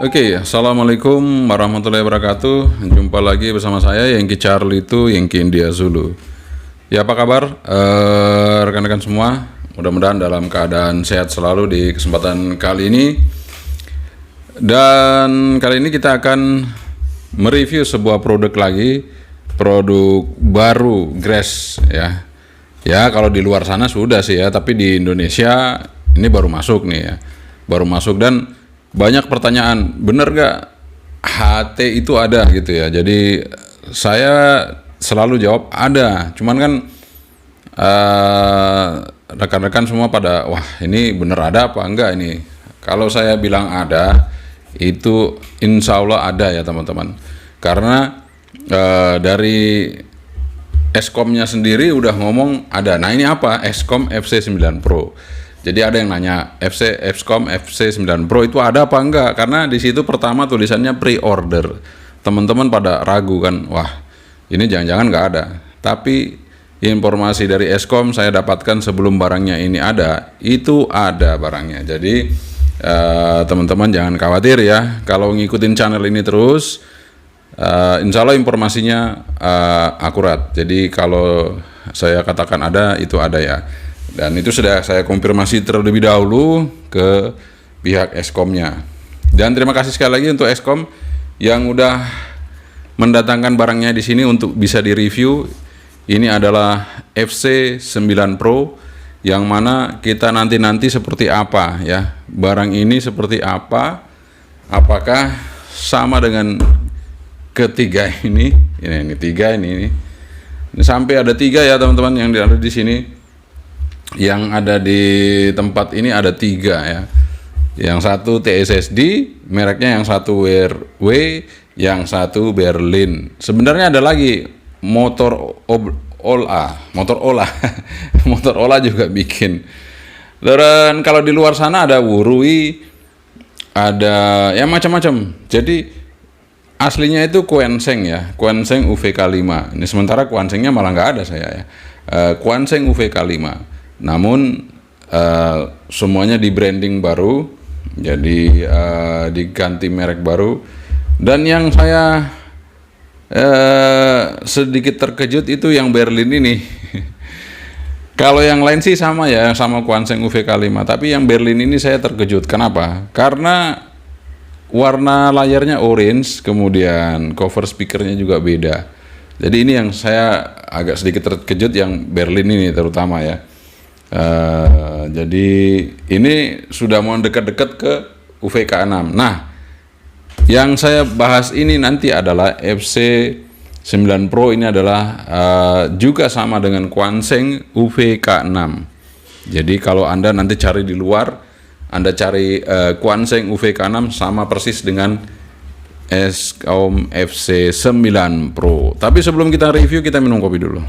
Oke, assalamualaikum warahmatullahi wabarakatuh. Jumpa lagi bersama saya Yengki Charlie itu Yengki India Zulu. Ya, apa kabar rekan-rekan semua? Mudah-mudahan dalam keadaan sehat selalu di kesempatan kali ini. Dan kali ini kita akan mereview sebuah produk lagi, produk baru Grass ya. Ya, kalau di luar sana sudah sih ya, tapi di Indonesia ini baru masuk nih ya. Baru masuk dan banyak pertanyaan, bener gak HT itu ada gitu ya. Jadi saya selalu jawab ada. Cuman kan rekan-rekan semua pada wah ini bener ada apa enggak ini. Kalau saya bilang ada, itu insya Allah ada ya teman-teman. Karena dari Eskomnya sendiri udah ngomong ada. Nah ini apa? Eskom FC9 Pro. Jadi ada yang nanya Eskom FC9 Pro itu ada apa enggak? Karena di situ pertama tulisannya pre-order. Teman-teman pada ragu kan, wah ini jangan-jangan nggak ada. Tapi informasi dari Eskom saya dapatkan sebelum barangnya ini ada, itu ada barangnya. Jadi teman-teman jangan khawatir ya. Kalau ngikutin channel ini terus, insya Allah informasinya akurat. Jadi kalau saya katakan ada, itu ada ya. Dan itu sudah saya konfirmasi terlebih dahulu ke pihak Eskomnya. Dan terima kasih sekali lagi untuk Eskom yang udah mendatangkan barangnya di sini untuk bisa direview. Ini adalah FC9 Pro yang mana kita nanti seperti apa ya. Barang ini seperti apa? Apakah sama dengan ketiga ini? Ini tiga ini sampai ada tiga ya teman-teman yang ada di sini. Yang ada di tempat ini ada tiga ya. Yang satu TSSD, mereknya yang satu WRW, yang satu Berlin. Sebenarnya ada lagi motor Ola, motor Ola juga bikin. Dan kalau di luar sana ada Wurui, ada ya macam-macam. Jadi aslinya itu Quenseng ya, Quenseng UVK5. Ini sementara Quensengnya malah nggak ada saya ya. Quenseng UVK5. Namun semuanya di branding baru, jadi diganti merek baru. Dan yang saya sedikit terkejut itu yang Berlin ini. Kalau yang lain sih sama ya, sama Quenseng UVK5. Tapi yang Berlin ini saya terkejut. Kenapa? Karena warna layarnya orange, kemudian cover speakernya juga beda. Jadi ini yang saya agak sedikit terkejut yang Berlin ini terutama ya. Jadi ini sudah mau dekat-dekat ke UVK6. Nah, yang saya bahas ini nanti adalah FC9 Pro. Ini adalah juga sama dengan Quenseng UVK6. Jadi kalau Anda nanti cari di luar, Anda cari Quenseng UVK6 sama persis dengan Eskom FC9 Pro. Tapi sebelum kita review, kita minum kopi dulu.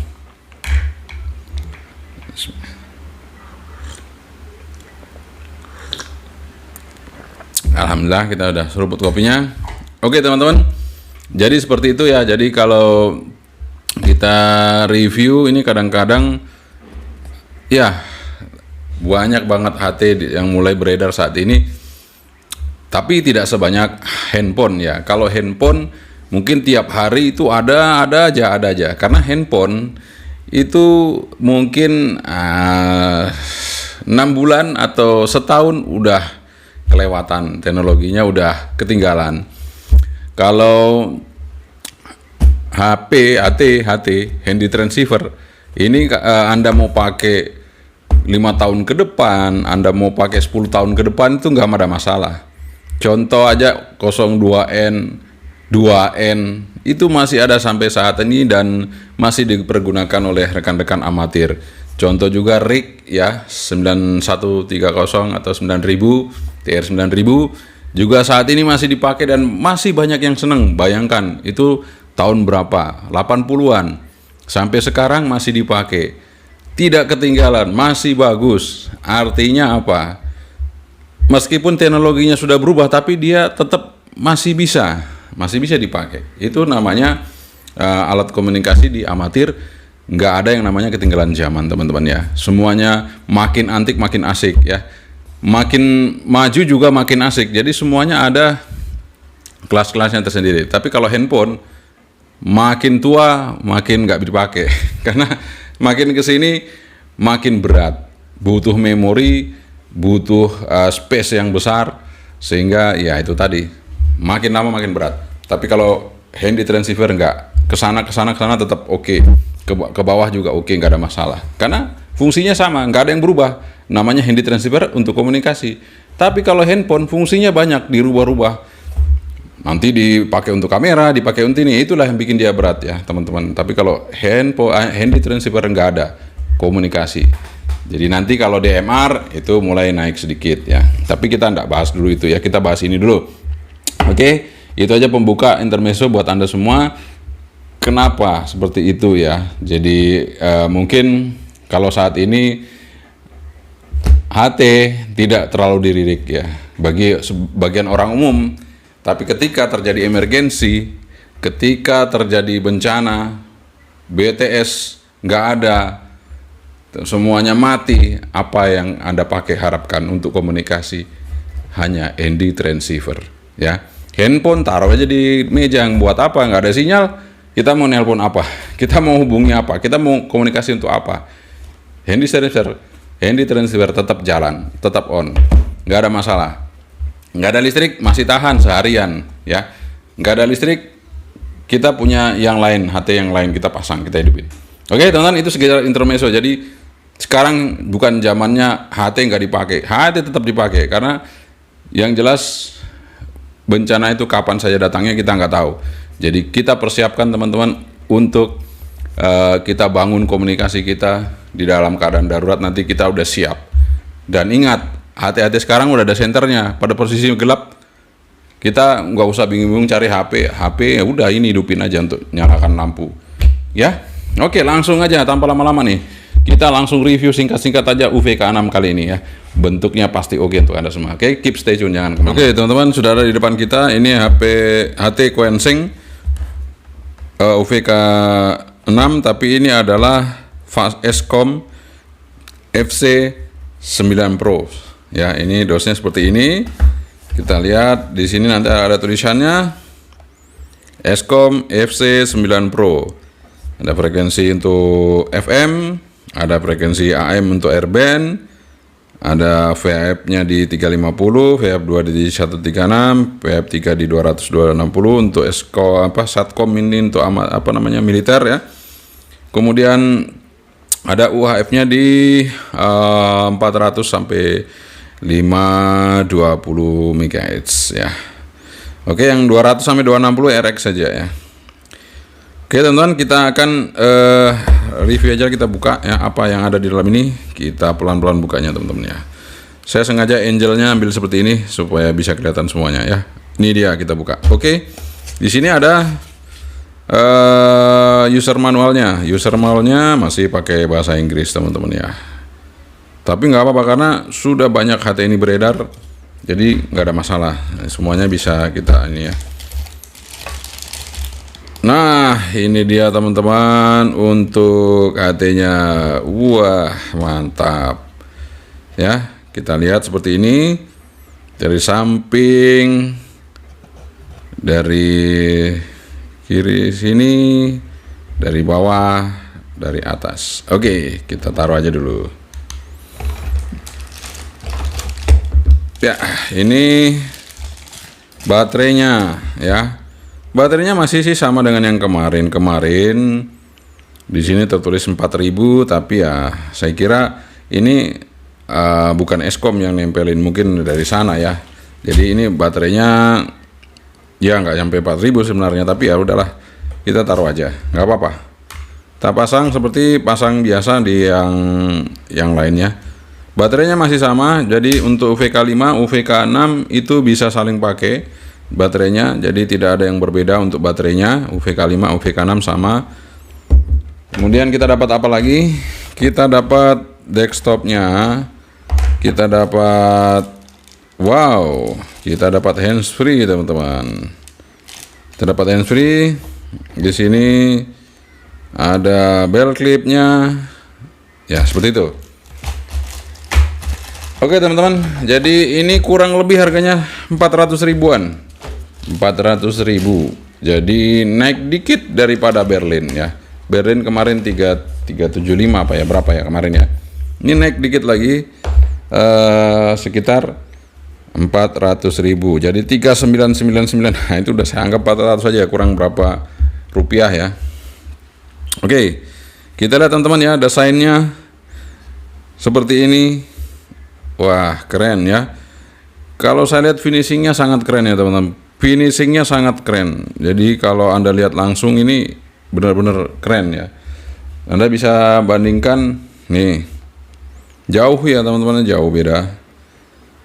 Alhamdulillah kita udah seruput kopinya. Oke teman-teman, jadi seperti itu ya. Jadi kalau kita review ini kadang-kadang ya banyak banget HT yang mulai beredar saat ini, tapi tidak sebanyak handphone ya. Kalau handphone mungkin tiap hari itu ada aja. Karena handphone itu mungkin 6 bulan atau setahun udah kelewatan, teknologinya udah ketinggalan. Kalau HT, handy transceiver, ini Anda mau pakai 5 tahun ke depan, Anda mau pakai 10 tahun ke depan itu nggak ada masalah. Contoh aja 02N, 2N itu masih ada sampai saat ini dan masih dipergunakan oleh rekan-rekan amatir. Contoh juga RIG ya 9130 atau 9000 TR9000 juga saat ini masih dipakai dan masih banyak yang seneng. Bayangkan itu tahun berapa? 80-an. Sampai sekarang masih dipakai. Tidak ketinggalan, masih bagus. Artinya apa? Meskipun teknologinya sudah berubah tapi dia tetap masih bisa dipakai. Itu namanya alat komunikasi di amatir. Nggak ada yang namanya ketinggalan zaman teman-teman ya. Semuanya makin antik makin asik ya. Makin maju juga makin asik. Jadi semuanya ada kelas-kelasnya tersendiri. Tapi kalau handphone makin tua makin nggak dipakai karena makin kesini makin berat, butuh memori, butuh space yang besar, sehingga ya itu tadi makin lama makin berat. Tapi kalau handy transceiver nggak, kesana tetap oke, ke bawah juga oke, nggak ada masalah karena fungsinya sama, nggak ada yang berubah. Namanya handy transceiver untuk komunikasi. Tapi kalau handphone fungsinya banyak, dirubah-rubah. Nanti dipakai untuk kamera, dipakai untuk ini, itulah yang bikin dia berat ya teman-teman. Tapi kalau handy transceiver nggak ada komunikasi. Jadi nanti kalau DMR itu mulai naik sedikit ya. Tapi kita nggak bahas dulu itu ya, kita bahas ini dulu. Oke, itu aja pembuka intermezzo buat Anda semua. Kenapa seperti itu ya? Jadi mungkin kalau saat ini HT tidak terlalu dilirik ya bagi sebagian orang umum. Tapi ketika terjadi emergensi, ketika terjadi bencana, BTS nggak ada, semuanya mati, apa yang Anda pakai harapkan untuk komunikasi? Hanya handy transceiver, ya. Handphone taruh aja di meja, yang buat apa? Nggak ada sinyal, kita mau nelpon apa? Kita mau hubungi apa? Kita mau komunikasi untuk apa? Handy transceiver tetap jalan, tetap on, nggak ada masalah. Nggak ada listrik masih tahan seharian ya. Nggak ada listrik, kita punya yang lain, HT yang lain kita pasang, kita hidupin. Oke teman-teman, itu sekedar intermezzo. Jadi sekarang bukan zamannya HT nggak dipakai, HT tetap dipakai karena yang jelas bencana itu kapan saja datangnya kita nggak tahu. Jadi kita persiapkan teman-teman untuk kita bangun komunikasi kita di dalam keadaan darurat, nanti kita udah siap. Dan ingat, HT-HT sekarang udah ada senternya. Pada posisi gelap kita nggak usah bingung-bingung cari HP ya udah, ini hidupin aja untuk nyalakan lampu ya. Oke, langsung aja tanpa lama-lama nih, kita langsung review singkat-singkat aja UVK6 kali ini ya. Bentuknya pasti oke untuk Anda semua. Oke, keep stay tune, jangan kemana. Oke teman-teman, sudah ada di depan kita ini HT Quensing UVK6, tapi ini adalah Escom FC9 Pro. Ya, ini dosnya seperti ini. Kita lihat di sini nanti ada tulisannya Escom FC9 Pro. Ada frekuensi untuk FM, ada frekuensi AM untuk airband, ada VHF-nya di 350, VHF 2 di 136, VHF 3 di 260 untuk Satcom ini untuk militer ya. Kemudian ada UHF-nya di 400 sampai 520 MHz ya. Oke, yang 200 sampai 260 RX saja ya. Oke teman-teman, kita akan review aja, kita buka ya apa yang ada di dalam ini. Kita pelan-pelan bukanya teman-teman ya. Saya sengaja angelnya ambil seperti ini supaya bisa kelihatan semuanya ya. Ini dia, kita buka. Oke, di sini ada user manualnya. User manualnya masih pakai bahasa Inggris teman-teman ya. Tapi nggak apa-apa karena sudah banyak HT ini beredar, jadi nggak ada masalah. Semuanya bisa kita ini ya. Nah, ini dia teman-teman untuk HT-nya. Wah, mantap. Ya, kita lihat seperti ini. Dari samping, dari kiri sini, dari bawah, dari atas. Oke, kita taruh aja dulu. Ya, ini baterainya ya. Baterainya masih sih sama dengan yang kemarin. Di sini tertulis 4000, tapi ya saya kira ini bukan Escom yang nempelin, mungkin dari sana ya. Jadi ini baterainya ya nggak sampai 4000 sebenarnya, tapi ya udahlah, kita taruh aja, nggak apa-apa. Kita pasang seperti pasang biasa di yang lainnya. Baterainya masih sama, jadi untuk UVK5, UVK6 itu bisa saling pakai baterainya, jadi tidak ada yang berbeda untuk baterainya. UVK5, UVK6 sama. Kemudian kita dapat apa lagi? Kita dapat desktopnya, kita dapat kita dapat handsfree teman-teman. Kita dapat handsfree. Di sini ada bell clipnya, ya seperti itu. Oke teman-teman, jadi ini kurang lebih harganya 400 ribuan 400.000. Jadi naik dikit daripada Berlin ya. Berlin kemarin 375 apa ya, berapa ya kemarin ya. Ini naik dikit lagi sekitar 400.000. Jadi 3999. Nah, itu udah saya anggap 400 saja, kurang berapa rupiah ya. Oke. Kita lihat teman-teman ya, desainnya seperti ini. Wah, keren ya. Kalau saya lihat finishingnya sangat keren ya teman-teman. Finishingnya sangat keren. Jadi kalau Anda lihat langsung ini benar-benar keren ya. Anda bisa bandingkan nih. Jauh ya teman-teman, jauh beda.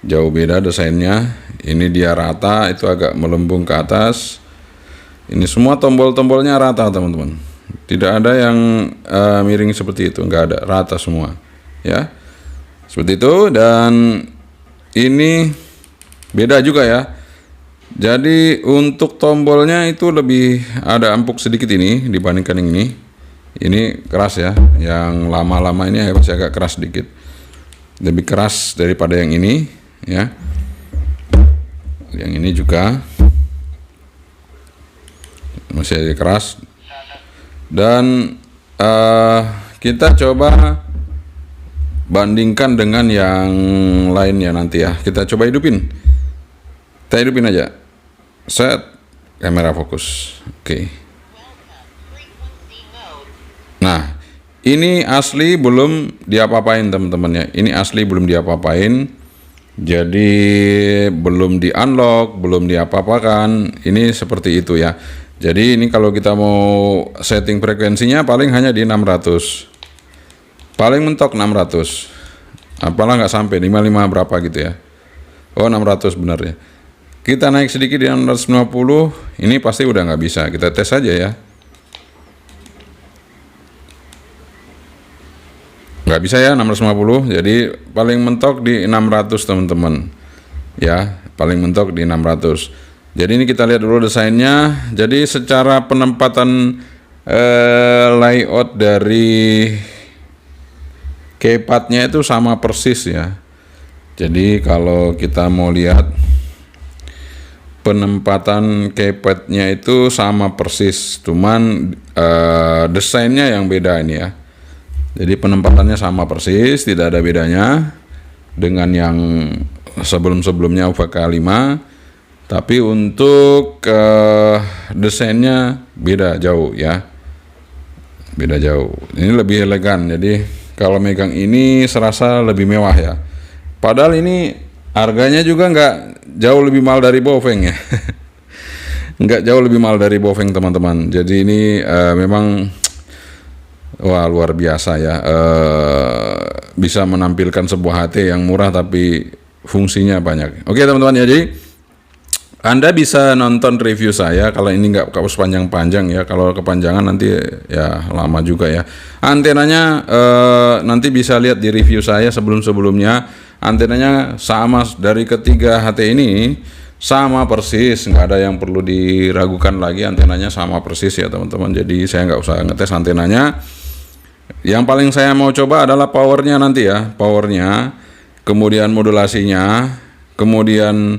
Jauh beda desainnya. Ini dia rata, itu agak melembung ke atas. Ini semua tombol-tombolnya rata teman-teman. Tidak ada yang miring seperti itu, nggak ada, rata semua ya. Seperti itu. Dan ini beda juga ya. Jadi untuk tombolnya itu lebih ada empuk sedikit ini dibandingkan yang ini. Ini keras ya. Yang lama-lama ini masih agak keras sedikit. Lebih keras daripada yang ini ya. Yang ini juga masih agak keras. Dan kita coba bandingkan dengan yang lainnya nanti ya. Kita coba hidupin. Kita hidupin aja. Set kamera fokus. Oke. Nah, ini asli belum diapa-apain teman-temannya. Ini asli belum diapa-apain. Jadi belum di-unlock, belum diapa-apakan. Ini seperti itu ya. Jadi ini kalau kita mau setting frekuensinya paling hanya di 600. Paling mentok 600. Apalah nggak sampai 55 berapa gitu ya. Oh, 600 benar ya. Kita naik sedikit di 650, ini pasti udah nggak bisa. Kita tes aja ya. Nggak bisa ya 650, jadi paling mentok di 600 teman-teman. Ya, paling mentok di 600. Jadi ini kita lihat dulu desainnya. Jadi secara penempatan layout dari keypadnya itu sama persis ya. Jadi kalau kita mau lihat penempatan keypadnya itu sama persis, cuman desainnya yang beda ini ya. Jadi penempatannya sama persis, tidak ada bedanya dengan yang sebelum-sebelumnya UVK 5, tapi untuk desainnya beda jauh ya, beda jauh. Ini lebih elegan, jadi kalau megang ini serasa lebih mewah ya. Padahal ini harganya juga nggak jauh lebih mahal dari Baofeng ya. Nggak jauh lebih mahal dari Baofeng teman-teman. Jadi ini memang wah luar biasa ya. Bisa menampilkan sebuah HT yang murah tapi fungsinya banyak. Oke teman-teman ya, jadi Anda bisa nonton review saya. Kalau ini nggak usah panjang-panjang ya. Kalau kepanjangan nanti ya lama juga ya. Antenanya nanti bisa lihat di review saya sebelum-sebelumnya. Antenanya sama dari ketiga HT ini, sama persis, nggak ada yang perlu diragukan lagi. Antenanya sama persis ya teman-teman. Jadi saya nggak usah ngetes antenanya. Yang paling saya mau coba adalah powernya nanti ya, powernya, kemudian modulasinya, kemudian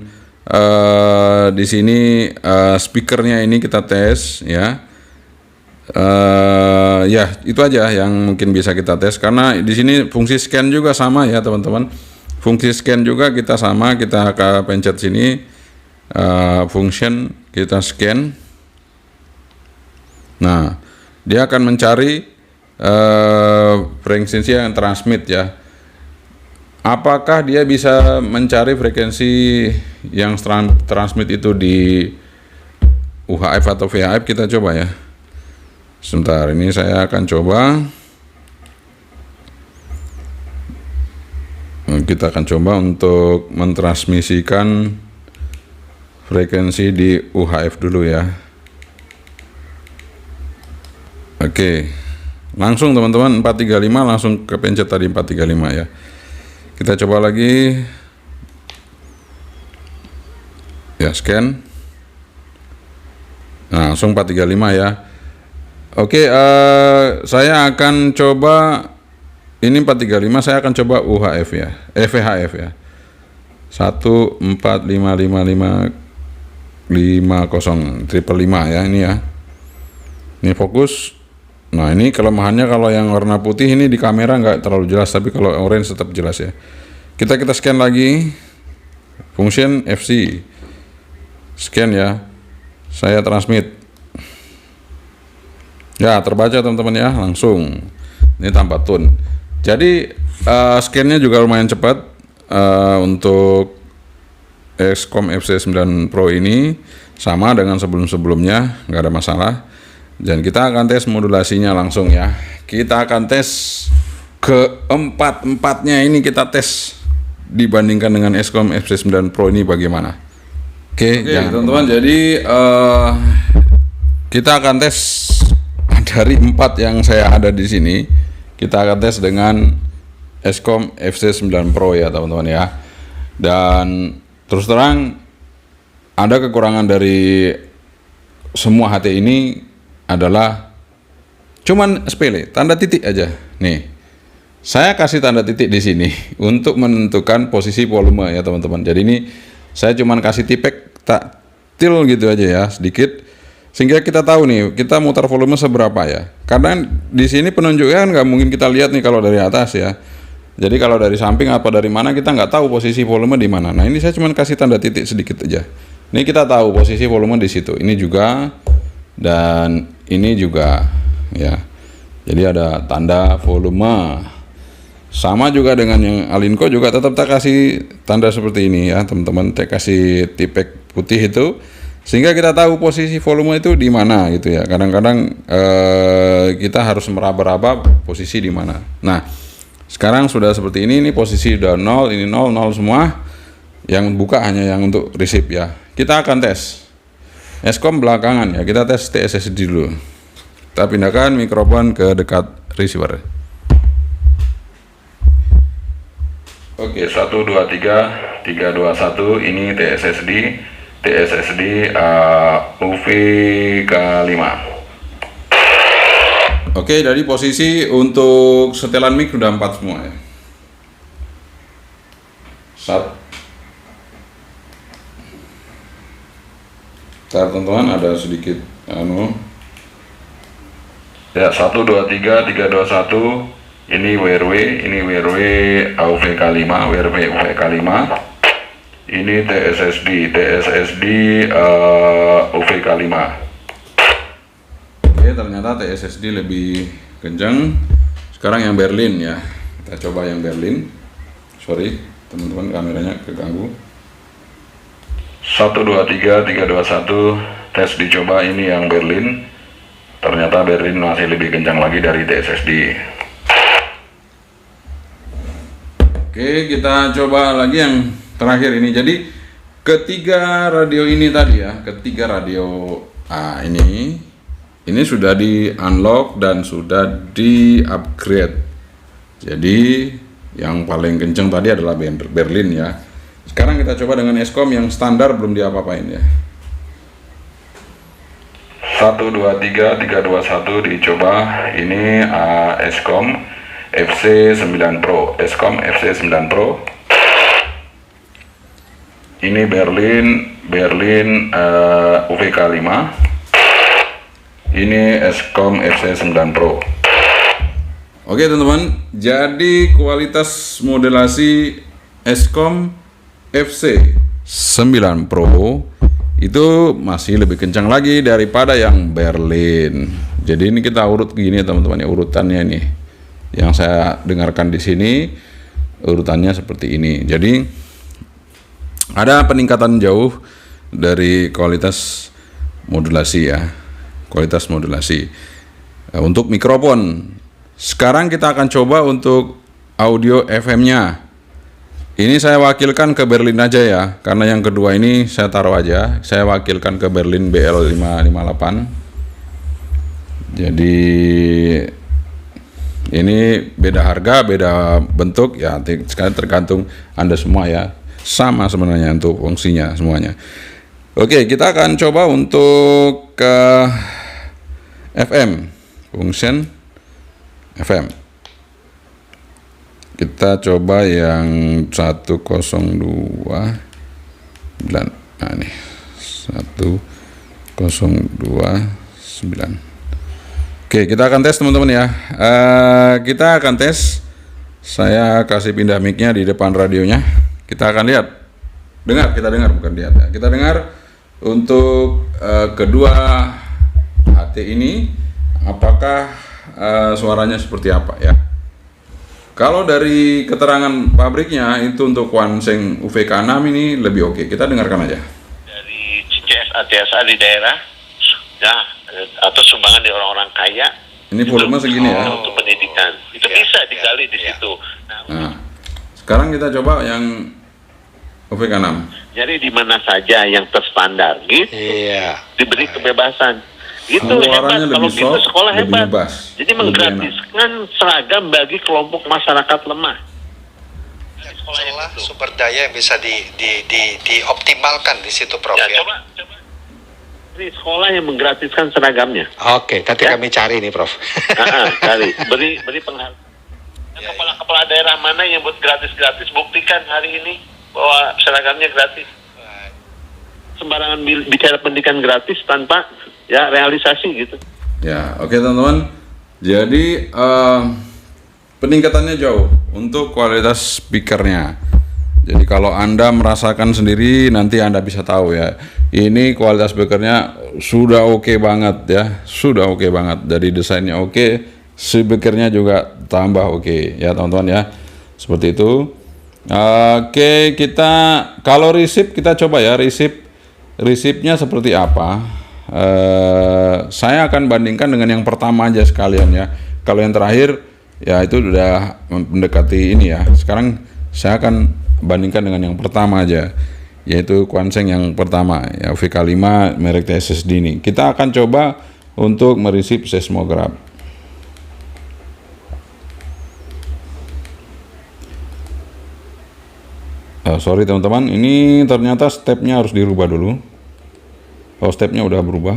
di sini speakernya ini kita tes ya. Ya itu aja yang mungkin bisa kita tes, karena di sini fungsi scan juga sama ya teman-teman. Fungsi scan juga kita sama, kita pencet sini function, kita scan. Nah, dia akan mencari frekuensi yang transmit ya. Apakah dia bisa mencari frekuensi yang transmit itu di UHF atau VHF? Kita coba ya. Sebentar, ini saya akan coba. Kita akan coba untuk mentransmisikan frekuensi di UHF dulu ya. Oke, langsung teman-teman 435 langsung ke pencet tadi 435 ya. Kita coba lagi ya, scan. Nah, langsung 435 ya. Oke, saya akan coba ini 435, saya akan coba UHF ya, VHF ya. 14555. 505 ya, ini ya. Ini fokus. Nah, ini kelemahannya kalau yang warna putih ini di kamera nggak terlalu jelas, tapi kalau orange tetap jelas ya. Kita scan lagi. Function FC. Scan ya. Saya transmit. Ya, terbaca teman-teman ya, langsung. Ini tanpa tune. Jadi scan-nya juga lumayan cepat untuk XCOM FC9 Pro ini, sama dengan sebelum-sebelumnya, nggak ada masalah. Dan kita akan tes modulasinya langsung ya. Kita akan tes keempat-empatnya ini, kita tes dibandingkan dengan XCOM FC9 Pro ini bagaimana. Oke, teman-teman. Jadi kita akan tes dari 4 yang saya ada di sini. Kita akan tes dengan XCOM FC9 Pro ya teman-teman ya. Dan terus terang ada kekurangan dari semua HT ini adalah cuman sepele, tanda titik aja. Nih, saya kasih tanda titik di sini untuk menentukan posisi volume ya teman-teman. Jadi ini saya cuman kasih tipek taktil gitu aja ya, sedikit, sehingga kita tahu nih kita mutar volume seberapa ya. Karena di sini penunjuknya nggak mungkin kita lihat nih kalau dari atas ya. Jadi kalau dari samping apa dari mana kita nggak tahu posisi volume di mana. Nah, ini saya cuman kasih tanda titik sedikit aja. Ini kita tahu posisi volume di situ. Ini juga dan ini juga ya. Jadi ada tanda volume. Sama juga dengan yang Alinco juga tetap tak kasih tanda seperti ini ya teman-teman. Tak kasih tipek putih itu sehingga kita tahu posisi volume itu di mana gitu ya. Kadang-kadang kita harus meraba-raba posisi di mana. Nah, sekarang sudah seperti ini posisi udah 0, ini 0, 0 semua. Yang buka hanya yang untuk receive ya. Kita akan tes XCOM belakangan ya. Kita tes TSSD dulu. Kita pindahkan mikrofon ke dekat receiver. Oke, 1 2 3 3 2 1 ini TSSD UVK5. Oke, dari posisi untuk setelan mic udah 4 semua ya. Teman-teman ada sedikit ya, 1 2 3 3 2 1 ini WRW, ini WRW UVK5, WRW UVK5. Ini TSSD UVK5. Oke, ternyata TSSD lebih kencang. Sekarang yang Berlin ya. Kita coba yang Berlin. Sorry, teman-teman kameranya keganggu. 1 2 3 3 2 1 tes dicoba, ini yang Berlin. Ternyata Berlin masih lebih kencang lagi dari TSSD. Oke, kita coba lagi yang terakhir ini. Jadi ketiga radio ini tadi ya, ketiga radio ini sudah di unlock dan sudah di upgrade. Jadi yang paling kenceng tadi adalah Berlin ya. Sekarang kita coba dengan XCOM yang standar belum diapa-apain ya. 1 2 3 3 2 1 dicoba. Ini XCOM FC9 Pro, XCOM FC9 Pro. Ini Berlin UVK5. Ini XCOM FC9 Pro. Oke teman-teman, jadi kualitas modelasi XCOM FC9 Pro itu masih lebih kencang lagi daripada yang Berlin. Jadi ini kita urut gini teman-teman ya, urutannya nih. Yang saya dengarkan di sini urutannya seperti ini. Jadi ada peningkatan jauh dari kualitas modulasi ya. Kualitas modulasi. Untuk mikrofon, sekarang kita akan coba untuk audio FM-nya. Ini saya wakilkan ke Berlin aja ya, karena yang kedua ini saya taruh aja. Saya wakilkan ke Berlin BL558. Jadi ini beda harga, beda bentuk ya, sekarang tergantung Anda semua ya. Sama sebenarnya untuk fungsinya semuanya. Oke, kita akan coba untuk ke FM, function FM. Kita coba yang 102. Nah ini 1029. Oke, kita akan tes teman-teman ya. Kita akan tes. Saya kasih pindah mic-nya di depan radionya. Kita akan lihat. Kita dengar bukan lihat ya. Kita dengar untuk kedua HT ini apakah suaranya seperti apa ya. Kalau dari keterangan pabriknya itu untuk Quanseng UVK6 ini lebih oke. Kita dengarkan aja. Dari CCS ATSA di daerah ya, atau sumbangan dari orang-orang kaya. Ini volume segini ya. Untuk pendidikan. Itu bisa digali di situ. Nah, sekarang kita coba yang UVK6. Jadi di mana saja yang terstandar gitu. Diberi kebebasan. Gitu Suaranya hebat. Kalau lebih gitu soft, sekolah lebih hebat. bebas, Jadi lebih menggratiskan seragam bagi kelompok masyarakat lemah. Sekolah sumber daya yang bisa dioptimalkan di situ, Prof. Ya, coba. Ini sekolah yang menggratiskan seragamnya. Oke, nanti kami cari nih, Prof. Cari. Beri penghargaan. Kepala daerah mana yang buat gratis-gratis? Buktikan hari ini bahwa seragamnya gratis. Sembarangan bicara pendidikan gratis tanpa ya realisasi gitu. Ya, oke teman-teman. Jadi peningkatannya jauh untuk kualitas speakernya. Jadi kalau Anda merasakan sendiri nanti Anda bisa tahu ya. Ini kualitas speakernya sudah oke banget ya. Sudah oke banget. Dari desainnya oke, speakernya juga tambah oke ya teman-teman ya. Seperti itu. Oke, kita kalau receipt kita coba ya receipt-nya seperti apa. Saya akan bandingkan dengan yang pertama aja sekalian ya. Kalau yang terakhir ya itu udah mendekati ini ya. Sekarang saya akan bandingkan dengan yang pertama aja, yaitu Quanseng yang pertama ya, VK5 merek TSSD ini. Kita akan coba untuk mereceive seismograph. Sorry teman-teman, ini ternyata stepnya harus dirubah dulu. Oh, stepnya udah berubah.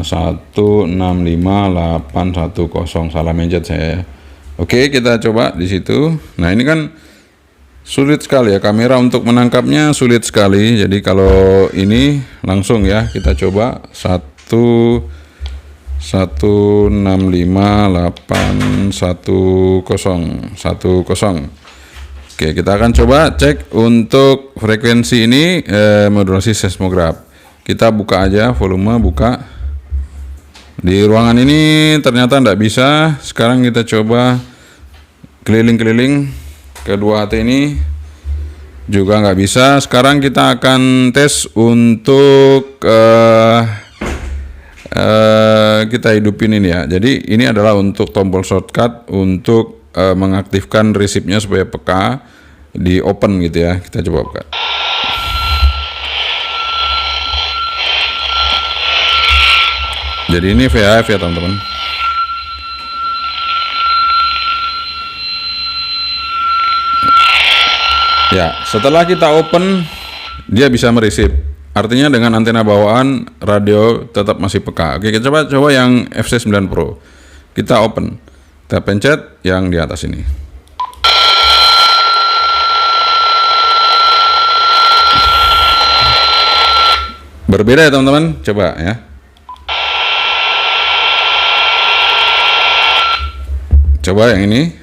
165810, salah mencet saya. Oke, kita coba di situ. Nah, ini kan sulit sekali ya, kamera untuk menangkapnya sulit sekali. Jadi kalau ini langsung ya kita coba 16581010. Oke, kita akan coba cek untuk frekuensi ini modulasi seismograph. Kita buka aja volume, buka. Di ruangan ini ternyata tidak bisa. Sekarang kita coba keliling-keliling kedua HT ini juga nggak bisa. Sekarang kita akan tes untuk kita hidupin ini ya. Jadi ini adalah untuk tombol shortcut untuk mengaktifkan resipnya supaya peka di open gitu ya. Kita coba buka. Jadi ini VHF ya teman-teman. Ya, setelah kita open dia bisa mereceive. Artinya dengan antena bawaan radio tetap masih peka. Oke, kita coba yang FC9 Pro. Kita open. Kita pencet yang di atas ini. Berbeda ya teman-teman. Coba ya. Coba yang ini.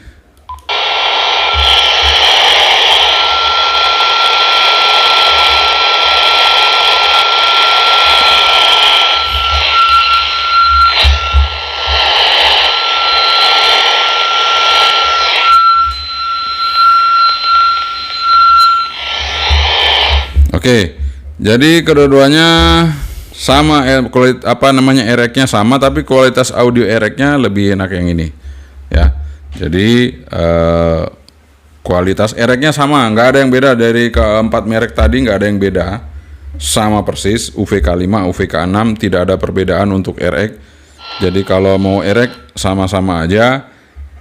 Oke, jadi kedua-duanya sama ereknya sama, tapi kualitas audio ereknya lebih enak yang ini ya. Jadi kualitas ereknya sama, nggak ada yang beda dari keempat merek tadi, nggak ada yang beda, sama persis. UVK5, UVK6 tidak ada perbedaan untuk erek. Jadi kalau mau erek sama-sama aja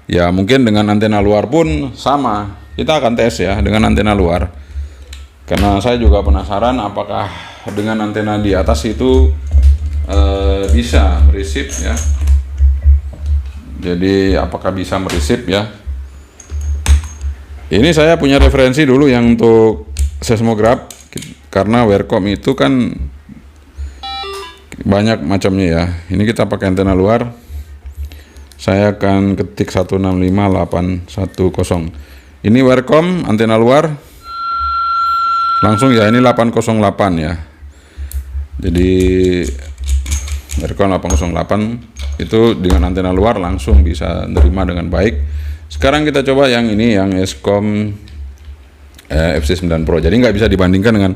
ya, mungkin dengan antena luar pun sama. Kita akan tes ya dengan antena luar. Karena saya juga penasaran apakah dengan antena di atas itu bisa mereceive ya. Jadi apakah bisa mereceive ya. Ini saya punya referensi dulu yang untuk seismograph. karena Wirecom itu kan banyak macamnya ya. Ini kita pakai antena luar. Saya akan ketik 165810. Ini Wirecom antena luar. Langsung ya, ini 808 ya. Jadi Wirecom 808 itu dengan antena luar langsung bisa nerima dengan baik. Sekarang kita coba yang ini, yang Eskom FC9 Pro. Jadi nggak bisa dibandingkan dengan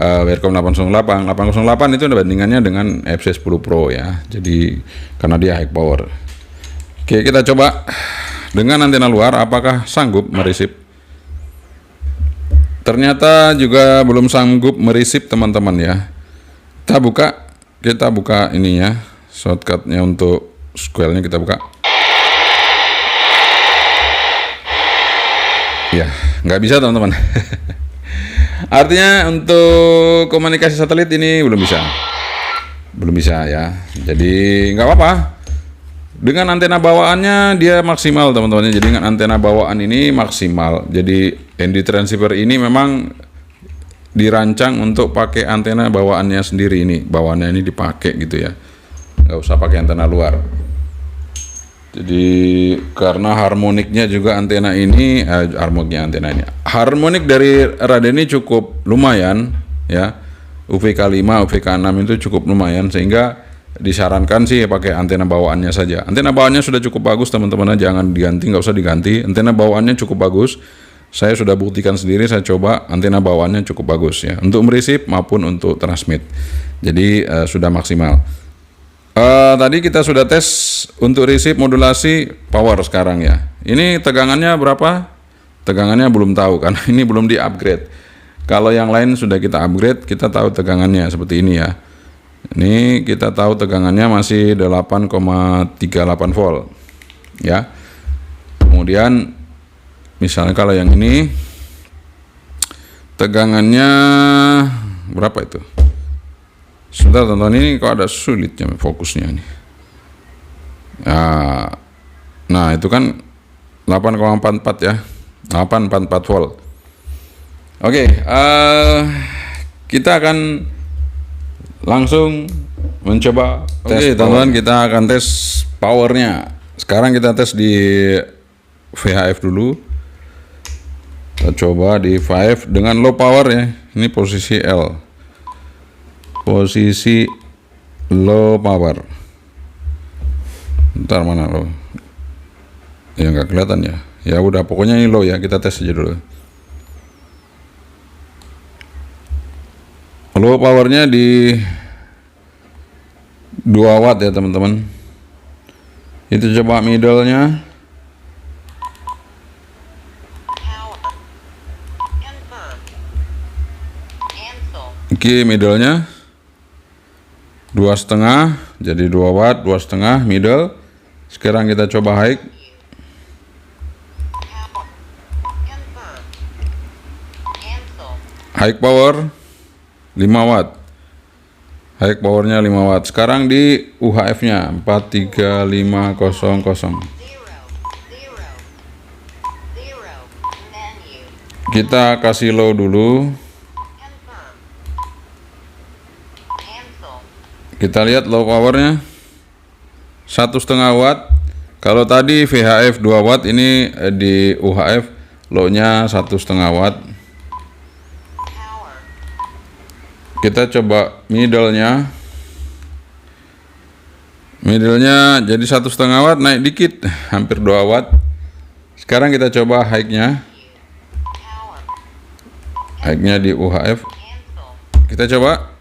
Wirecom 808. 808 itu bandingannya dengan FC10 Pro ya. Jadi karena dia high power. Oke, kita coba dengan antena luar apakah sanggup meresip. Ternyata juga belum sanggup meresip teman-teman ya. Kita buka ininya, shortcutnya untuk square-nya kita buka. Ya, nggak bisa teman-teman. Artinya untuk komunikasi satelit ini belum bisa ya. Jadi nggak apa-apa. Dengan antena bawaannya dia maksimal teman-teman. Jadi dengan antena bawaan ini maksimal. Jadi ND transceiver ini memang dirancang untuk pakai antena bawaannya sendiri ini. Bawaannya ini dipakai gitu ya. Nggak usah pakai antena luar. Jadi karena harmoniknya juga antena ini, harmonik dari Raden ini cukup lumayan ya. UVK 5, UVK 6 itu cukup lumayan, sehingga disarankan sih pakai antena bawaannya saja. Antena bawaannya sudah cukup bagus teman-teman, jangan diganti, nggak usah diganti. Antena bawaannya cukup bagus. Saya sudah buktikan sendiri, saya coba antena bawaannya cukup bagus ya, untuk meresip maupun untuk transmit. Jadi sudah maksimal. Tadi kita sudah tes untuk resip modulasi power sekarang ya. Ini tegangannya berapa? Tegangannya belum tahu karena ini belum di-upgrade. Kalau yang lain sudah kita upgrade, kita tahu tegangannya seperti ini ya. Ini kita tahu tegangannya masih 8,38 volt ya. Kemudian misalnya kalau yang ini tegangannya berapa itu? Sebentar teman-teman, ini kok ada sulitnya fokusnya nih. Nah itu kan 8,44 ya, 844 volt. Oke, kita akan langsung mencoba tes. Oke teman-teman, kita akan tes powernya. Sekarang kita tes di VHF dulu. Kita coba di VHF dengan low power ya. Ini posisi L, posisi low power. Ntar mana low? Ya nggak kelihatan ya. Ya udah, pokoknya ini low ya. Kita tes aja dulu. Low powernya di 2 watt ya teman-teman. Itu coba middle-nya. Oke, middle-nya 2,5, jadi 2 watt, 2,5 middle. Sekarang kita coba high. High power 5 watt. High powernya 5 watt. Sekarang di UHF-nya 43500. Kita kasih low dulu. Kita lihat low powernya 1,5 watt. Kalau tadi VHF 2 watt, ini di UHF low-nya 1,5 watt. Kita coba middle-nya. Middle-nya jadi 1,5 watt, naik dikit, hampir 2 watt. Sekarang kita coba high-nya. High-nya di UHF. Kita coba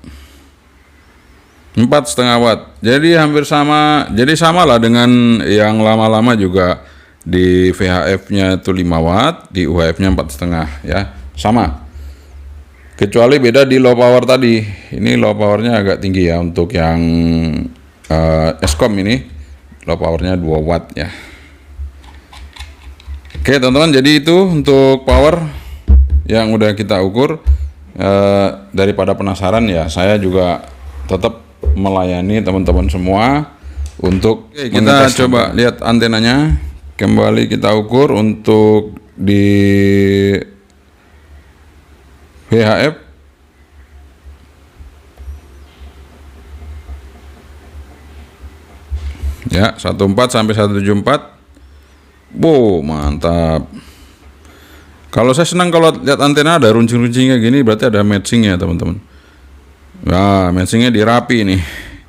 4,5 watt. Jadi hampir sama. Jadi samalah dengan yang lama-lama juga. Di VHF-nya itu 5 watt, di UHF-nya 4,5 ya. Sama. Kecuali beda di low power tadi. Ini low powernya agak tinggi ya untuk yang Eskom ini. Low powernya 2 watt ya. Oke teman-teman, jadi itu untuk power yang udah kita ukur. Daripada penasaran ya, saya juga tetap melayani teman-teman semua untuk kita coba lihat antenanya. Kembali kita ukur untuk di VHF Ya, 14 sampai 174. Wow, mantap. Kalau saya senang kalau lihat antena ada runcing-runcingnya gini, berarti ada matchingnya teman-teman. Nah, matchingnya dirapi nih.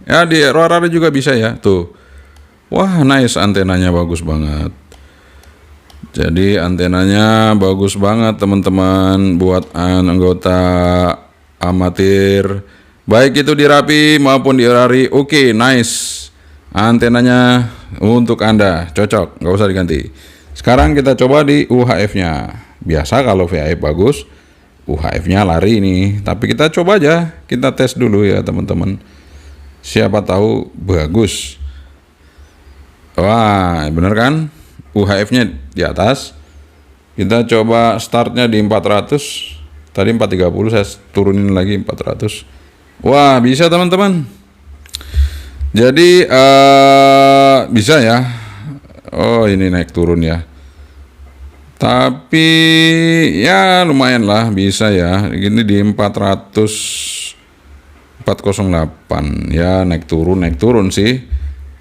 Ya, di RORA juga bisa ya, tuh. Wah, nice, antenanya bagus banget. Jadi antenanya bagus banget teman-teman buat anggota amatir. Baik itu dirapi maupun diorari, oke, nice. Antenanya untuk Anda, cocok, nggak usah diganti. Sekarang kita coba di UHF-nya. Biasa kalau VHF bagus, UHF-nya lari nih. Tapi kita coba aja, kita tes dulu ya teman-teman. Siapa tahu bagus. Wah, bener kan? UHF-nya di atas. Kita coba startnya di 400. Tadi 430, saya turunin lagi 400. Wah, bisa teman-teman. Jadi bisa ya. Oh, ini naik turun ya. Tapi ya lumayan lah, bisa ya. Ini di 408 ya, naik turun sih.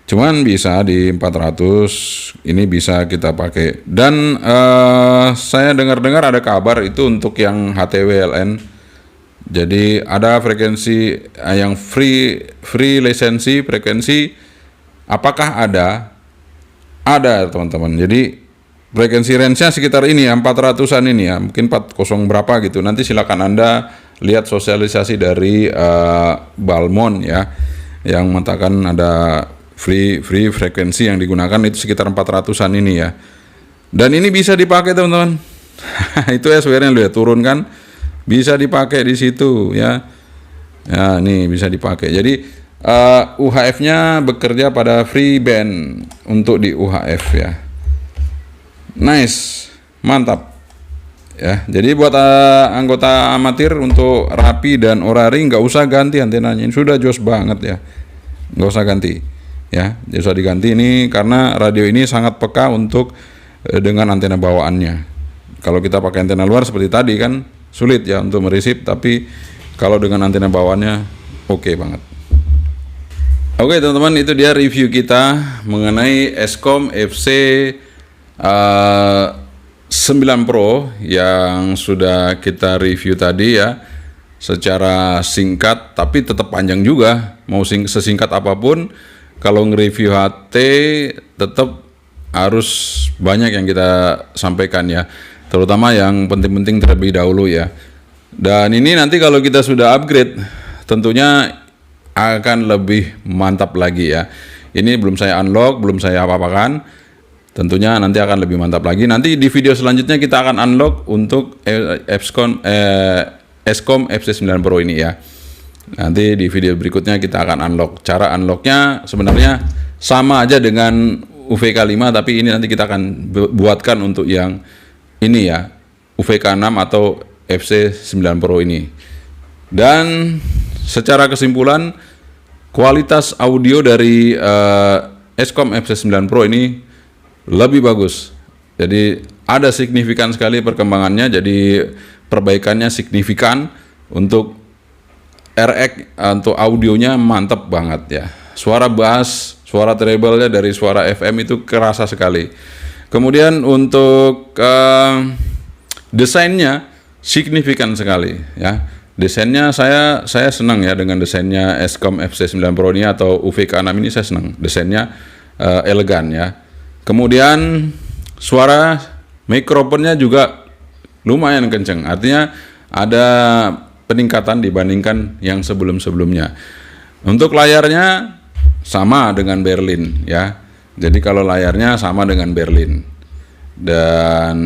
Cuman bisa di 400 ini bisa kita pakai. Dan saya dengar-dengar ada kabar itu untuk yang HTWLN. Jadi ada frekuensi yang free lisensi frekuensi. Apakah ada? Ada teman-teman. Jadi frekuensi range-nya sekitar ini ya, 400-an ini ya, mungkin 40 berapa gitu. Nanti silakan Anda lihat sosialisasi dari Balmon ya, yang mengatakan ada free frekuensi yang digunakan itu sekitar 400-an ini ya. Dan ini bisa dipakai teman-teman. Itu SWR-nya lu ya, turun kan? Bisa dipakai di situ ya. Ya, nih bisa dipakai. Jadi UHF-nya bekerja pada free band untuk di UHF ya. Nice, mantap ya. Jadi buat anggota amatir untuk rapi dan orari nggak usah ganti antenanya, ini sudah jos banget ya, nggak usah ganti ya, nggak usah diganti ini karena radio ini sangat peka untuk dengan antena bawaannya. Kalau kita pakai antena luar seperti tadi kan sulit ya untuk meresip, tapi kalau dengan antena bawaannya oke banget. Oke teman-teman, itu dia review kita mengenai Eskom FC 9 Pro yang sudah kita review tadi ya, secara singkat tapi tetap panjang juga. Mau sesingkat apapun, kalau nge-review HT tetap harus banyak yang kita sampaikan ya, terutama yang penting-penting terlebih dahulu ya. Dan ini nanti kalau kita sudah upgrade tentunya akan lebih mantap lagi ya. Ini belum saya unlock, belum saya apa-apakan. Tentunya nanti akan lebih mantap lagi. Nanti di video selanjutnya kita akan unlock untuk Eskom FC9 Pro ini ya. Nanti di video berikutnya kita akan unlock. Cara unlocknya sebenarnya sama aja dengan UVK5, tapi ini nanti kita akan buatkan untuk yang ini ya, UVK6 atau FC9 Pro ini. Dan secara kesimpulan, kualitas audio dari Eskom FC9 Pro ini lebih bagus. Jadi ada signifikan sekali perkembangannya, jadi perbaikannya signifikan. Untuk RX untuk audionya mantap banget ya. Suara bass, suara treble-nya dari suara FM itu kerasa sekali. Kemudian untuk desainnya signifikan sekali ya. Desainnya saya senang ya dengan desainnya Eskom FC9 Pro ini atau UVK6 ini, saya senang. Desainnya elegan ya. Kemudian suara mikrofonnya juga lumayan kenceng. Artinya ada peningkatan dibandingkan yang sebelum-sebelumnya. Untuk layarnya sama dengan Berlin ya. Jadi kalau layarnya sama dengan Berlin. Dan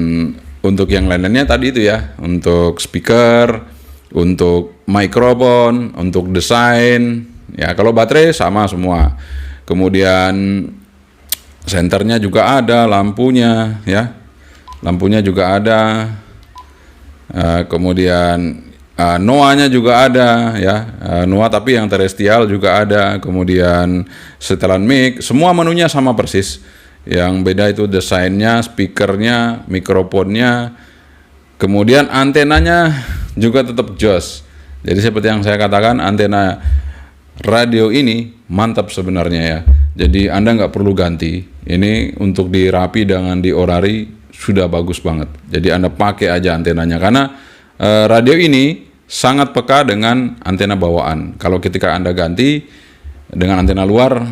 untuk yang lain-lainnya tadi itu ya, untuk speaker, untuk mikrofon, untuk desain ya, kalau baterai sama semua. Kemudian senternya juga ada, lampunya ya, lampunya juga ada. Kemudian NOA-nya juga ada ya, NOA tapi yang terestrial juga ada. Kemudian setelan mic, semua menunya sama persis. Yang beda itu desainnya, speakernya, mikrofonnya. Kemudian antenanya juga tetap jos. Jadi seperti yang saya katakan, antena radio ini mantap sebenarnya ya. Jadi Anda nggak perlu ganti. Ini untuk dirapi dengan diorari sudah bagus banget. Jadi Anda pakai aja antenanya karena radio ini sangat peka dengan antena bawaan. Kalau ketika Anda ganti dengan antena luar,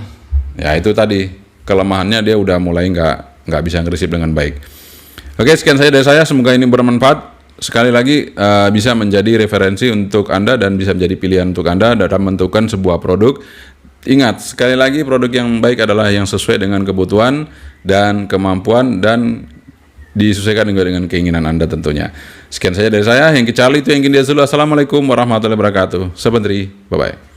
ya itu tadi kelemahannya, dia udah mulai nggak bisa ngeresip dengan baik. Oke, sekian saja dari saya. Semoga ini bermanfaat. Sekali lagi bisa menjadi referensi untuk Anda dan bisa menjadi pilihan untuk Anda dalam menentukan sebuah produk. Ingat, sekali lagi produk yang baik adalah yang sesuai dengan kebutuhan dan kemampuan dan disesuaikan juga dengan keinginan Anda tentunya. Sekian saja dari saya. Yang Charlie itu yang ingin dia dulu. Assalamualaikum warahmatullahi wabarakatuh. Sebentar, bye-bye.